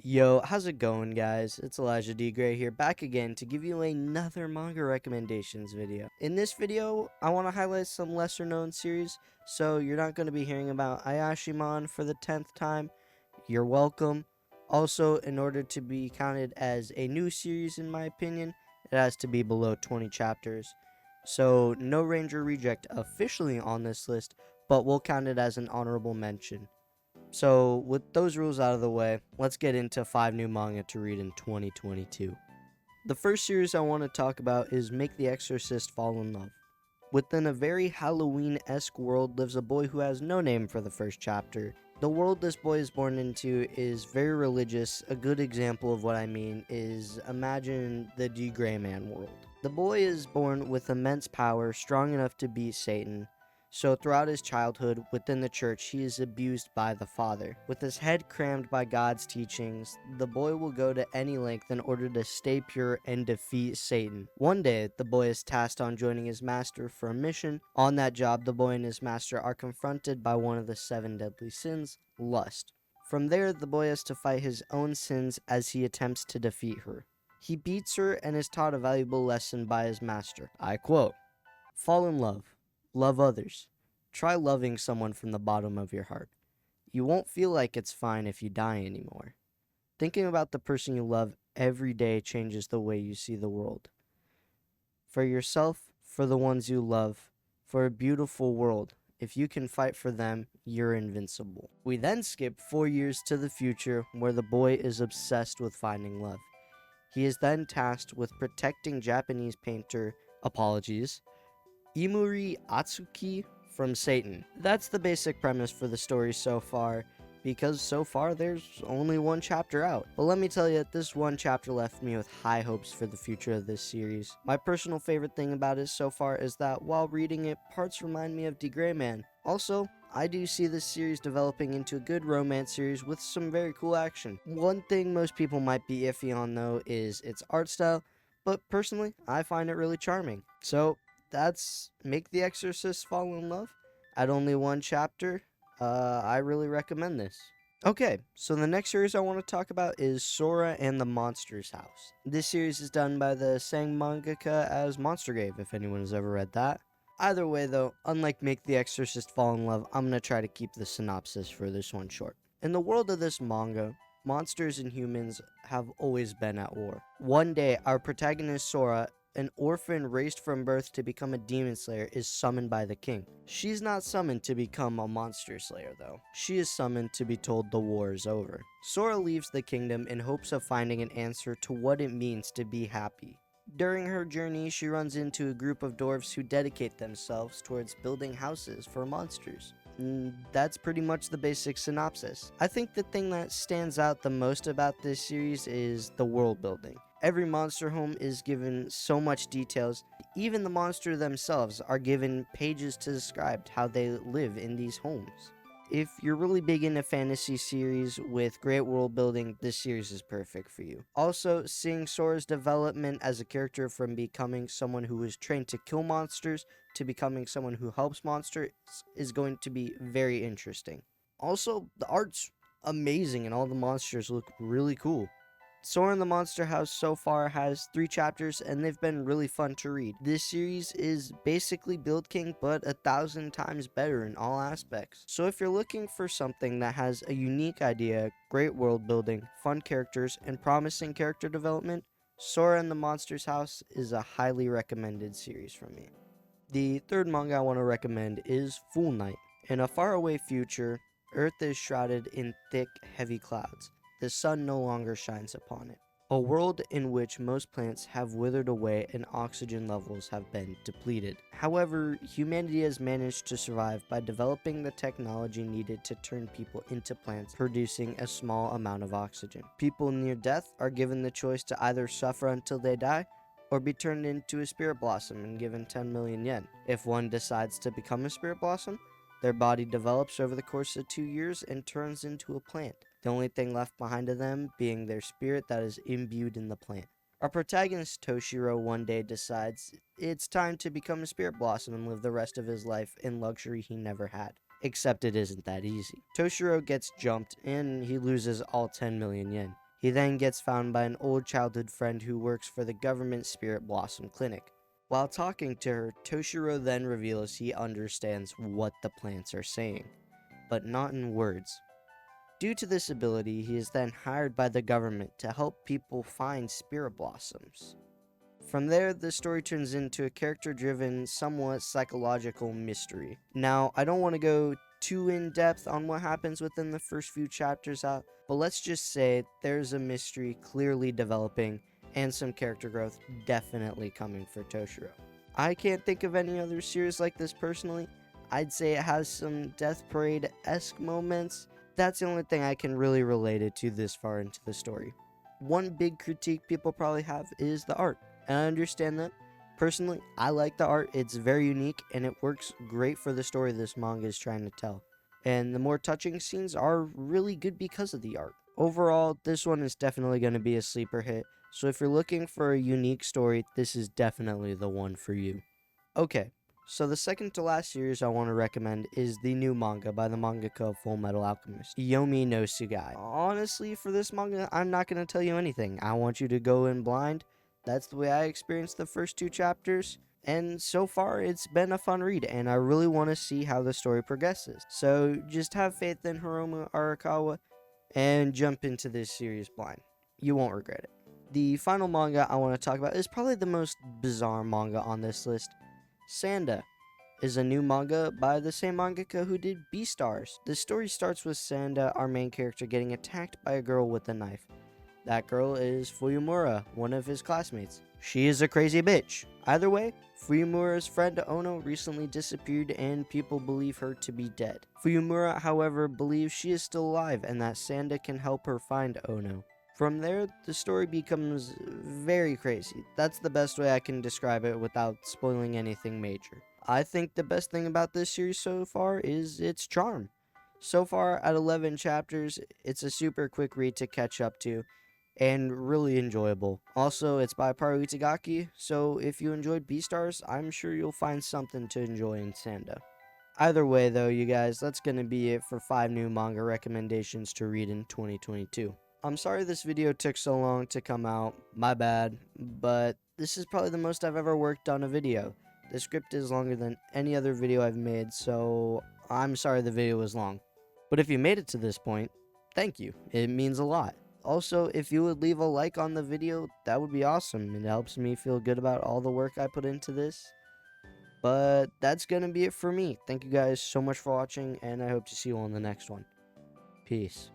Yo, how's it going, guys? It's Elijah D. Gray here, back again to give you another manga recommendations video. In this video, I want to highlight some lesser known series, so you're not going to be hearing about Ayashimon for the 10th time. You're welcome. Also, in order to be counted as a new series, in my opinion, it has to be below 20 chapters. So, no Ranger Reject officially on this list, but we'll count it as an honorable mention. So, with those rules out of the way, let's get into 5 new manga to read in 2022. The first series I want to talk about is Make the Exorcist Fall in Love. Within a very Halloween-esque world lives a boy who has no name for the first chapter. The world this boy is born into is very religious. A good example of what I mean is imagine the D. Gray Man world. The boy is born with immense power, strong enough to beat Satan. So throughout his childhood within the church, he is abused by the father. With his head crammed by God's teachings, the boy will go to any length in order to stay pure and defeat Satan. One day, the boy is tasked on joining his master for a mission. On that job, the boy and his master are confronted by one of the 7 deadly sins, lust. From there, the boy has to fight his own sins as he attempts to defeat her. He beats her and is taught a valuable lesson by his master. I quote, "Fall in love. Love others. Try loving someone from the bottom of your heart. You won't feel like it's fine if you die anymore. Thinking about the person you love every day changes the way you see the world. For yourself, for the ones you love, for a beautiful world. If you can fight for them, you're invincible." We then skip 4 years to the future where the boy is obsessed with finding love. He is then tasked with protecting Japanese painter, Imuri Atsuki, from Satan. That's the basic premise for the story so far, because so far there's only 1 chapter out. But let me tell you, this 1 chapter left me with high hopes for the future of this series. My personal favorite thing about it so far is that while reading it, parts remind me of D. Gray Man. Also, I do see this series developing into a good romance series with some very cool action. One thing most people might be iffy on though is its art style, but personally, I find it really charming. So, that's Make the Exorcist Fall in Love. At only 1 chapter, I really recommend this. Okay, so the next series I want to talk about is Sora and the Monster's House. This series is done by the same mangaka as Monster Grave, if anyone has ever read that. Either way though, unlike Make the Exorcist Fall in Love, I'm going to try to keep the synopsis for this one short. In the world of this manga, monsters and humans have always been at war. One day, our protagonist Sora, an orphan raised from birth to become a demon slayer, is summoned by the king. She's not summoned to become a monster slayer though. She is summoned to be told the war is over. Sora leaves the kingdom in hopes of finding an answer to what it means to be happy. During her journey, she runs into a group of dwarves who dedicate themselves towards building houses for monsters. That's pretty much the basic synopsis. I think the thing that stands out the most about this series is the world building. Every monster home is given so much details. Even the monster themselves are given pages to describe how they live in these homes. If you're really big into fantasy series with great world building, this series is perfect for you. Also, seeing Sora's development as a character from becoming someone who is trained to kill monsters to becoming someone who helps monsters is going to be very interesting. Also, the art's amazing and all the monsters look really cool. Sora and the Monster House so far has 3 chapters and they've been really fun to read. This series is basically Build King but 1,000 times better in all aspects. So if you're looking for something that has a unique idea, great world building, fun characters, and promising character development, Sora and the Monster's House is a highly recommended series from me. The third manga I want to recommend is Full Night. In a faraway future, Earth is shrouded in thick, heavy clouds. The sun no longer shines upon it. A world in which most plants have withered away and oxygen levels have been depleted. However, humanity has managed to survive by developing the technology needed to turn people into plants, producing a small amount of oxygen. People near death are given the choice to either suffer until they die, or be turned into a spirit blossom and given 10 million yen. If one decides to become a spirit blossom, their body develops over the course of 2 years and turns into a plant. The only thing left behind of them being their spirit that is imbued in the plant. Our protagonist Toshiro one day decides it's time to become a spirit blossom and live the rest of his life in luxury he never had. Except it isn't that easy. Toshiro gets jumped and he loses all 10 million yen. He then gets found by an old childhood friend who works for the government Spirit Blossom Clinic. While talking to her, Toshiro then reveals he understands what the plants are saying, but not in words. Due to this ability, he is then hired by the government to help people find spirit blossoms. From there, the story turns into a character-driven, somewhat psychological mystery. Now, I don't want to go too in-depth on what happens within the first few chapters out, but let's just say there's a mystery clearly developing and some character growth definitely coming for Toshiro. I can't think of any other series like this personally. I'd say it has some Death Parade-esque moments. That's the only thing I can really relate it to this far into the story. One big critique people probably have is the art, and I understand that. Personally, I like the art. It's very unique, and it works great for the story this manga is trying to tell. And the more touching scenes are really good because of the art. Overall, this one is definitely going to be a sleeper hit, so if you're looking for a unique story, this is definitely the one for you. Okay, so the second to last series I want to recommend is the new manga by the mangaka of Fullmetal Alchemist, Yomi no Tsugai. Honestly, for this manga, I'm not going to tell you anything. I want you to go in blind. That's the way I experienced the first 2 chapters, and so far it's been a fun read, and I really want to see how the story progresses. So just have faith in Hiromu Arakawa and jump into this series blind. You won't regret it. The final manga I want to talk about is probably the most bizarre manga on this list. Sanda is a new manga by the same mangaka who did Beastars. The story starts with Sanda, our main character, getting attacked by a girl with a knife. That girl is Fuyumura, one of his classmates. She is a crazy bitch. Either way, Fuyumura's friend Ono recently disappeared and people believe her to be dead. Fuyumura, however, believes she is still alive and that Sanda can help her find Ono. From there, the story becomes very crazy. That's the best way I can describe it without spoiling anything major. I think the best thing about this series so far is its charm. So far, at 11 chapters, it's a super quick read to catch up to, and really enjoyable. Also, it's by Paru Itagaki, so if you enjoyed Beastars, I'm sure you'll find something to enjoy in Sanda. Either way though, you guys, that's gonna be it for 5 new manga recommendations to read in 2022. I'm sorry this video took so long to come out, my bad, but this is probably the most I've ever worked on a video. The script is longer than any other video I've made, so I'm sorry the video was long. But if you made it to this point, thank you, it means a lot. Also, if you would leave a like on the video, that would be awesome. It helps me feel good about all the work I put into this. But that's gonna be it for me. Thank you guys so much for watching, and I hope to see you on the next one. Peace.